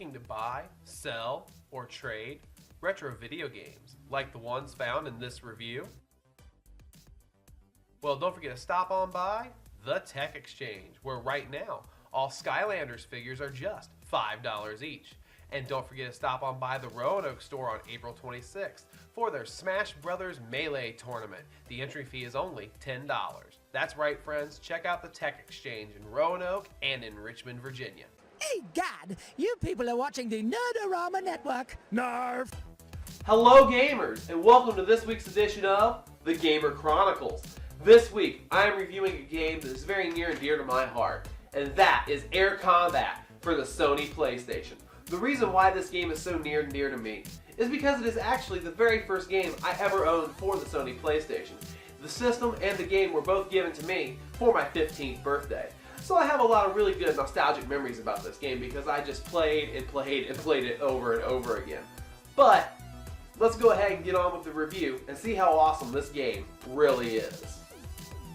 looking to buy, sell, or trade retro video games like the ones found in this review? Well, don't forget to stop on by the Tech Exchange, where right now all Skylanders figures are just $5 each. And don't forget to stop on by the Roanoke store on April 26th for their Smash Brothers Melee tournament. The entry fee is only $10. That's right, friends. Check out the Tech Exchange in Roanoke and in Richmond, Virginia. Hey, God, you people are watching the Nerdorama Network. Nerf! Hello, gamers, and welcome to this week's edition of the Gamer Chronicles. This week, I am reviewing a game that is very near and dear to my heart, and that is Air Combat for the Sony Playstation. The reason why this game is so near and dear to me is because it is actually the very first game I ever owned for the Sony Playstation. The system and the game were both given to me for my 15th birthday. So I have a lot of really good nostalgic memories about this game because I just played and played and played it over and over again. But let's go ahead and get on with the review and see how awesome this game really is.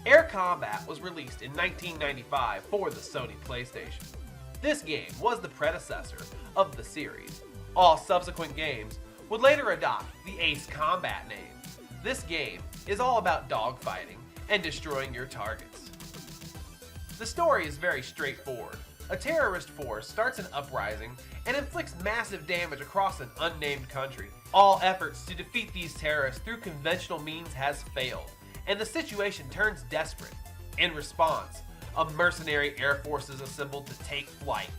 Air Combat was released in 1995 for the Sony Playstation. This game was the predecessor of the series. All subsequent games would later adopt the Ace Combat name. This game is all about dogfighting and destroying your targets. The story is very straightforward. A terrorist force starts an uprising and inflicts massive damage across an unnamed country. All efforts to defeat these terrorists through conventional means has failed, and the situation turns desperate. In response, a mercenary air force is assembled to take flight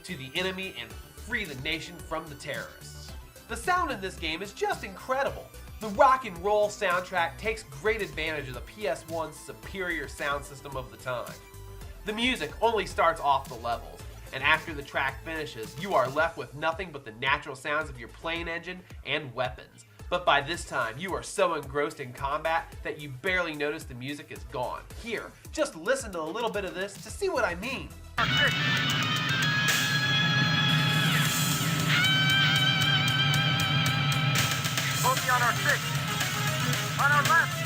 to the enemy and free the nation from the terrorists. The sound in this game is just incredible. The rock and roll soundtrack takes great advantage of the PS1's superior sound system of the time. The music only starts off the levels, and after the track finishes, you are left with nothing but the natural sounds of your plane engine and weapons. But by this time, you are so engrossed in combat that you barely notice the music is gone. Here, just listen to a little bit of this to see what I mean. Bogey on our 6. On our left.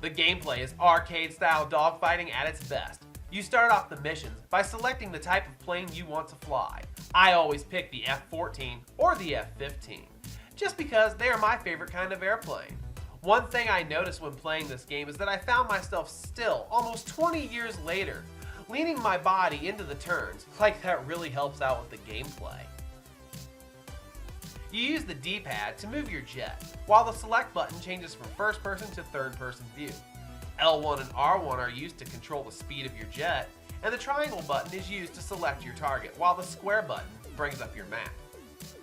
The gameplay is arcade-style dogfighting at its best. You start off the missions by selecting the type of plane you want to fly. I always pick the F-14 or the F-15, just because they are my favorite kind of airplane. One thing I noticed when playing this game is that I found myself still, almost 20 years later, leaning my body into the turns. Like that really helps out with the gameplay. You use the D-pad to move your jet, while the select button changes from first person to third person view. L1 and R1 are used to control the speed of your jet, and the triangle button is used to select your target, while the square button brings up your map.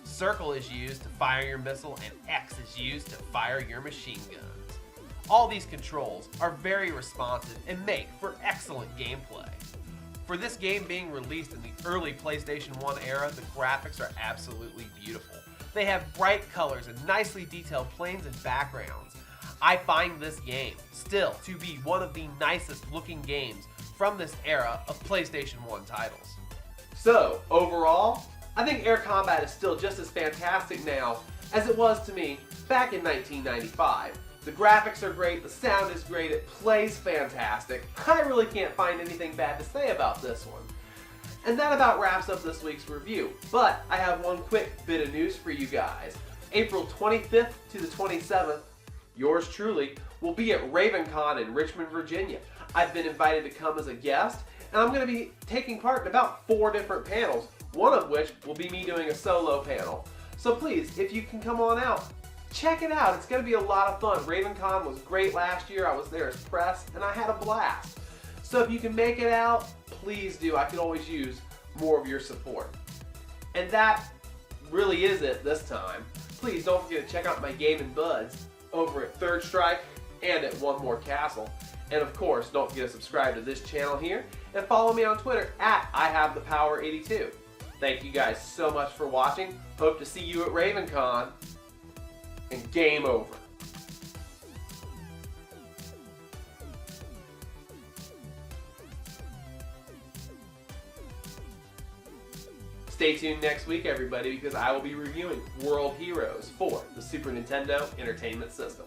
Circle is used to fire your missile, and X is used to fire your machine guns. All these controls are very responsive and make for excellent gameplay. For this game being released in the early PlayStation 1 era, the graphics are absolutely beautiful. They have bright colors and nicely detailed planes and backgrounds. I find this game still to be one of the nicest looking games from this era of PlayStation 1 titles. So, overall, I think Air Combat is still just as fantastic now as it was to me back in 1995. The graphics are great, the sound is great, it plays fantastic. I really can't find anything bad to say about this one. And that about wraps up this week's review. But I have one quick bit of news for you guys. April 25th to the 27th, yours truly will be at RavenCon in Richmond, Virginia. I've been invited to come as a guest, and I'm going to be taking part in about 4 different panels, one of which will be me doing a solo panel. So please, if you can come on out, check it out. It's going to be a lot of fun. RavenCon was great last year. I was there as press, and I had a blast. So if you can make it out, please do. I could always use more of your support. And that really is it this time. Please don't forget to check out my gaming buds over at Third Strike and at One More Castle. And of course, don't forget to subscribe to this channel here and follow me on Twitter at IHaveThePower82. Thank you guys so much for watching. Hope to see you at RavenCon. And game over. Stay tuned next week, everybody, because I will be reviewing World Heroes for the Super Nintendo Entertainment System.